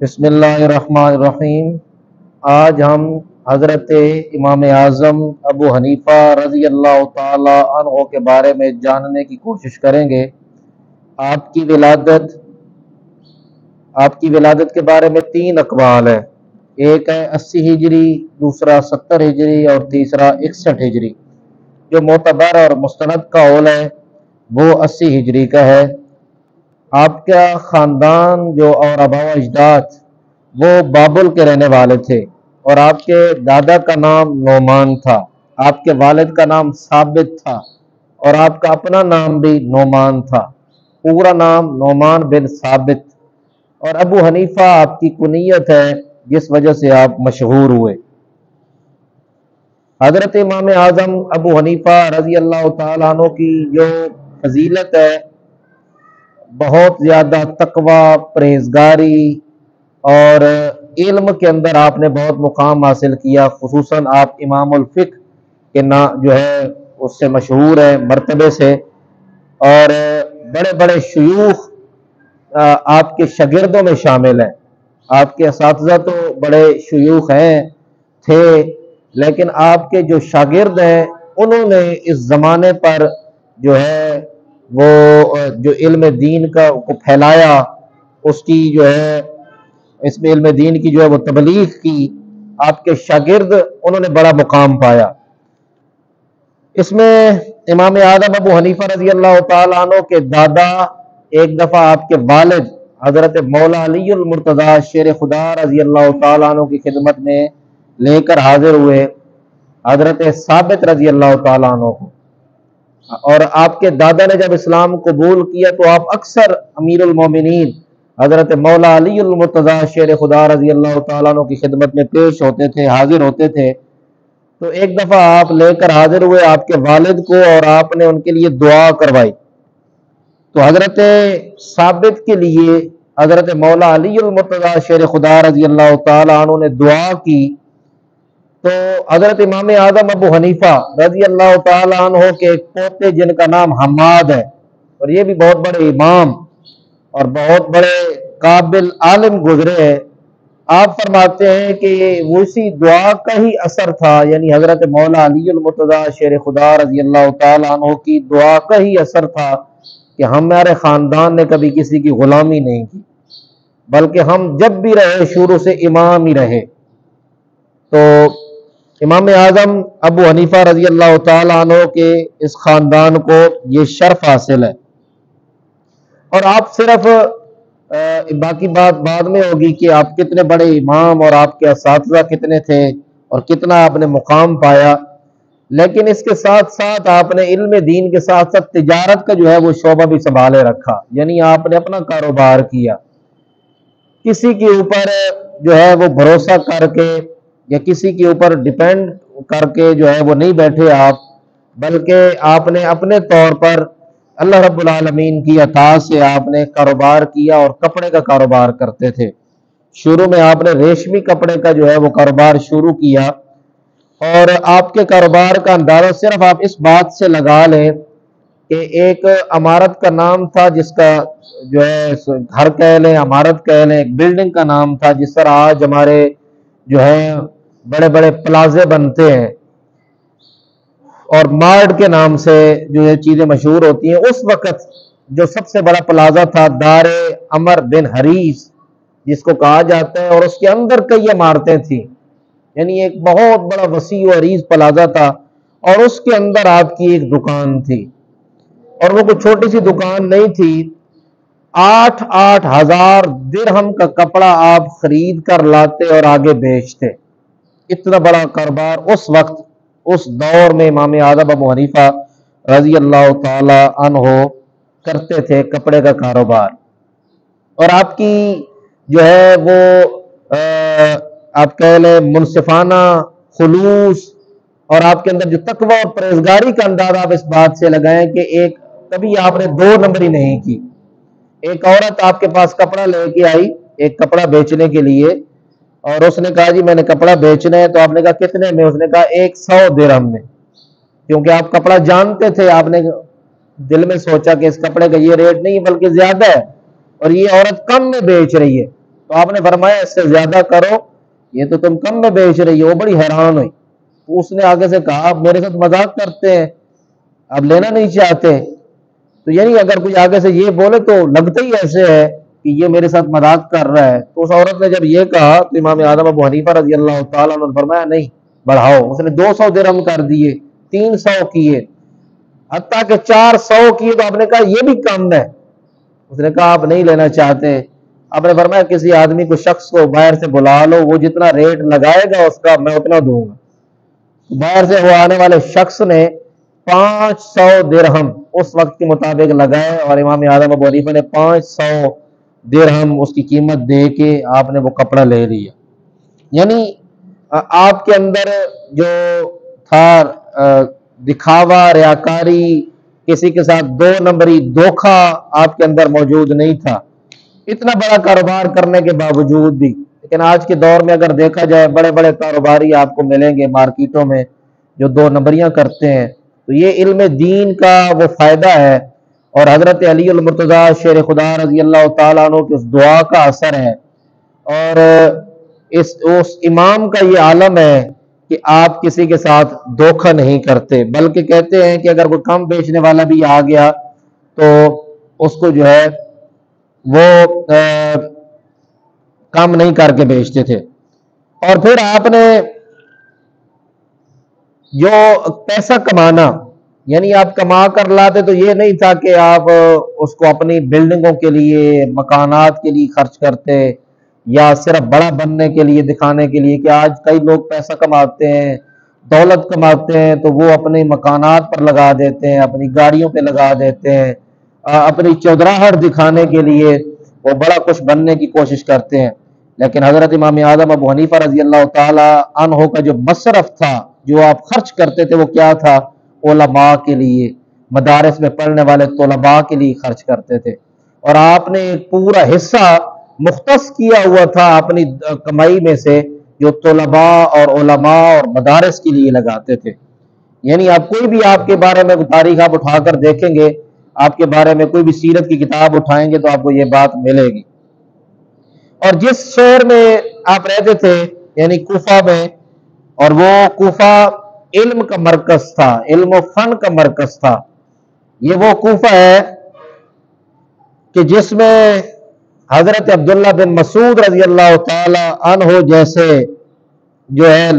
بسم اللہ الرحمن الرحیم۔ آج ہم حضرت امام اعظم ابو حنیفہ رضی اللہ تعالی عنہ کے بارے میں جاننے کی کوشش کریں گے۔ آپ کی ولادت کے بارے میں 3 اقوال ہیں۔ ایک ہے 80 ہجری، دوسرا 70 ہجری اور تیسرا 61 ہجری۔ جو معتبر اور مستند قول ہے وہ 80 ہجری کا ہے۔ آپ کا خاندان اور آباء و اجداد وہ بابل کے رہنے والے تھے، اور آپ کے دادا کا نام نعمان تھا، آپ کے والد کا نام ثابت تھا، اور آپ کا اپنا نام بھی نعمان تھا، پورا نام نعمان بن ثابت۔ اور ابو حنیفہ آپ کی کنیت ہے جس وجہ سے آپ مشہور ہوئے۔ حضرت امام اعظم ابو حنیفہ رضی اللہ تعالیٰ عنہ کی جو فضیلت ہے، بہت زیادہ تقوی، پرہیزگاری اور علم کے اندر آپ نے بہت مقام حاصل کیا۔ خصوصاً آپ امام الفقہ کے جو ہے اس سے مشہور ہے مرتبے سے، اور بڑے بڑے شیوخ آپ کے شاگردوں میں شامل ہیں۔ آپ کے اساتذہ تو بڑے شیوخ تھے، لیکن آپ کے جو شاگرد ہیں انہوں نے اس زمانے پر جو ہے وہ جو علم دین کو پھیلایا، اس کی جو ہے اس میں علم دین کی جو ہے وہ تبلیغ کی۔ آپ کے شاگرد انہوں نے بڑا مقام پایا۔ اس میں امام اعظم ابو حنیفہ رضی اللہ تعالیٰ عنہ کے دادا ایک دفعہ آپ کے والد حضرت مولا علی المرتضی شیر خدا رضی اللہ تعالیٰ عنہ کی خدمت میں لے کر حاضر ہوئے حضرت ثابت رضی اللہ تعالیٰ عنہ کو، اور آپ کے دادا نے جب اسلام قبول کیا تو آپ اکثر امیر المومنین حضرت مولا علی المرتضی شیر خدا رضی اللہ تعالیٰ عنہ کی خدمت میں پیش ہوتے تھے، حاضر ہوتے تھے۔ تو ایک دفعہ آپ لے کر حاضر ہوئے آپ کے والد کو، اور آپ نے ان کے لیے دعا کروائی۔ تو حضرت ثابت کے لیے حضرت مولا علی المرتضی شیر خدا رضی اللہ تعالیٰ عنہ نے دعا کی، تو حضرت امام اعظم ابو حنیفہ رضی اللہ تعالیٰ عنہ کے ایک پوتے جن کا نام حماد ہے، اور یہ بھی بہت بڑے امام اور بہت بڑے قابل عالم گزرے ہیں، آپ فرماتے ہیں کہ اسی دعا کا ہی اثر تھا، یعنی حضرت مولا علی المرتضی شیر خدا رضی اللہ تعالیٰ عنہ کی دعا کا ہی اثر تھا کہ ہمارے خاندان نے کبھی کسی کی غلامی نہیں کی، بلکہ ہم جب بھی رہے شروع سے امام ہی رہے۔ تو امام اعظم ابو حنیفہ رضی اللہ تعالیٰ عنہ کے اس خاندان کو یہ شرف حاصل ہے، اور آپ صرف باقی بات بعد میں ہوگی کہ آپ کتنے بڑے امام اور آپ کے اساتذہ کتنے تھے اور کتنا آپ نے مقام پایا، لیکن اس کے ساتھ ساتھ آپ نے علم دین کے ساتھ ساتھ تجارت کا جو ہے وہ شعبہ بھی سنبھالے رکھا، یعنی آپ نے اپنا کاروبار کیا، کسی کے اوپر جو ہے وہ بھروسہ کر کے یا کسی کے اوپر ڈیپینڈ کر کے جو ہے وہ نہیں بیٹھے آپ، بلکہ آپ نے اپنے طور پر اللہ رب العالمین کی عطا سے آپ نے کاروبار کیا، اور کپڑے کا کاروبار کرتے تھے۔ شروع میں آپ نے ریشمی کپڑے کا جو ہے وہ کاروبار شروع کیا، اور آپ کے کاروبار کا اندازہ صرف آپ اس بات سے لگا لیں کہ ایک عمارت کا نام تھا جس کا جو ہے گھر کہہ لیں، عمارت کہہ لیں، ایک بلڈنگ کا نام تھا جس طرح آج ہمارے جو ہے بڑے بڑے پلازے بنتے ہیں اور مارٹ کے نام سے جو یہ چیزیں مشہور ہوتی ہیں، اس وقت جو سب سے بڑا پلازا تھا دار عمر بن حریث جس کو کہا جاتا ہے، اور اس کے اندر کئی عمارتیں تھیں، یعنی ایک بہت بڑا وسیع و عریض پلازا تھا، اور اس کے اندر آپ کی ایک دکان تھی، اور وہ کوئی چھوٹی سی دکان نہیں تھی، 8,000 درہم کا کپڑا آپ خرید کر لاتے اور آگے بیچتے۔ اتنا بڑا کاروبار اس وقت اس دور میں امام اعظم ابو حنیفہ رضی اللہ تعالی عنہ کرتے تھے، کپڑے کا کاروبار۔ اور آپ کی جو ہے وہ آپ کہہ لیں منصفانہ خلوص، اور آپ کے اندر جو تقوی اور پرہیزگاری کا انداز آپ اس بات سے لگائیں کہ کبھی آپ نے 2 نمبری نہیں کی۔ ایک عورت آپ کے پاس کپڑا لے کے آئی ایک کپڑا بیچنے کے لیے، اور اس نے کہا جی میں نے کپڑا بیچنا ہے، تو آپ نے کہا کتنے میں؟ اس نے کہا 100 درہم میں، کیونکہ آپ کپڑا جانتے تھے، آپ نے دل میں سوچا کہ اس کپڑے کا یہ ریٹ نہیں بلکہ زیادہ ہے، اور یہ عورت کم میں بیچ رہی ہے، تو آپ نے فرمایا اس سے زیادہ کرو، یہ تو تم کم میں بیچ رہی ہو۔ وہ بڑی حیران ہوئی، تو اس نے آگے سے کہا آپ میرے ساتھ مذاق کرتے ہیں، آپ لینا نہیں چاہتے؟ تو یعنی اگر کوئی آگے سے یہ بولے تو لگتا ہی ایسے ہے کہ یہ میرے ساتھ مذاق کر رہا ہے۔ تو اس عورت نے جب یہ کہا تو امام اعظم ابو حنیفہ رضی اللہ تعالیٰ عنہ نے فرمایا نہیں بڑھاؤ۔ اس نے 200 درہم کر دیے، 300 کیے، حتیٰ کہ 400 کیے تو آپ نے کہا یہ بھی کم ہے۔ اس نے کہا آپ نہیں لینا چاہتے؟ آپ نے فرمایا کسی آدمی کو، شخص کو باہر سے بلا لو، وہ جتنا ریٹ لگائے گا اس کا میں اتنا دوں گا۔ باہر سے وہ آنے والے شخص نے 500 درہم اس وقت کے مطابق لگائے، اور امام اعظم ابو حنیفہ نے 500 درہم اس کی قیمت دے کے آپ نے وہ کپڑا لے لیا۔ یعنی آپ کے اندر جو تھا دکھاوا، ریاکاری، کسی کے ساتھ دو نمبری، دھوکہ آپ کے اندر موجود نہیں تھا، اتنا بڑا کاروبار کرنے کے باوجود بھی۔ لیکن آج کے دور میں اگر دیکھا جائے بڑے بڑے کاروباری آپ کو ملیں گے مارکیٹوں میں جو 2 نمبریاں کرتے ہیں، تو یہ علم دین کا وہ فائدہ ہے، اور حضرت علی المرتضیٰ شیر خدا رضی اللہ تعالیٰ عنہ کی اس دعا کا اثر ہے، اور اس امام کا یہ عالم ہے کہ آپ کسی کے ساتھ دھوکہ نہیں کرتے، بلکہ کہتے ہیں کہ اگر کوئی کم بیچنے والا بھی آ گیا تو اس کو جو ہے وہ کام نہیں کر کے بیچتے تھے۔ اور پھر آپ نے جو پیسہ کمانا، یعنی آپ کما کر لاتے تو یہ نہیں تھا کہ آپ اس کو اپنی بلڈنگوں کے لیے، مکانات کے لیے خرچ کرتے، یا صرف بڑا بننے کے لیے، دکھانے کے لیے کہ آج کئی لوگ پیسہ کماتے ہیں، دولت کماتے ہیں تو وہ اپنے مکانات پر لگا دیتے ہیں، اپنی گاڑیوں پہ لگا دیتے ہیں، اپنی چودراہٹ دکھانے کے لیے وہ بڑا کچھ بننے کی کوشش کرتے ہیں۔ لیکن حضرت امام اعظم ابو حنیفہ رضی اللہ تعالی عنہ کا جو مصرف تھا، جو آپ خرچ کرتے تھے، وہ کیا تھا؟ علماء کے لیے، مدارس میں پڑھنے والے طلباء کے لیے خرچ کرتے تھے، اور آپ نے ایک پورا حصہ مختص کیا ہوا تھا اپنی کمائی میں سے جو طلباء اور علماء اور مدارس کے لیے لگاتے تھے۔ یعنی آپ کوئی بھی آپ کے بارے میں تاریخ آپ اٹھا کر دیکھیں گے، آپ کے بارے میں کوئی بھی سیرت کی کتاب اٹھائیں گے تو آپ کو یہ بات ملے گی۔ اور جس شہر میں آپ رہتے تھے یعنی کوفہ میں، اور وہ کوفہ علم کا مرکز تھا، علم و فن کا مرکز تھا، یہ وہ کوفہ ہے کہ جس میں حضرت عبداللہ بن مسعود رضی اللہ تعالی عنہ جیسے جو ہے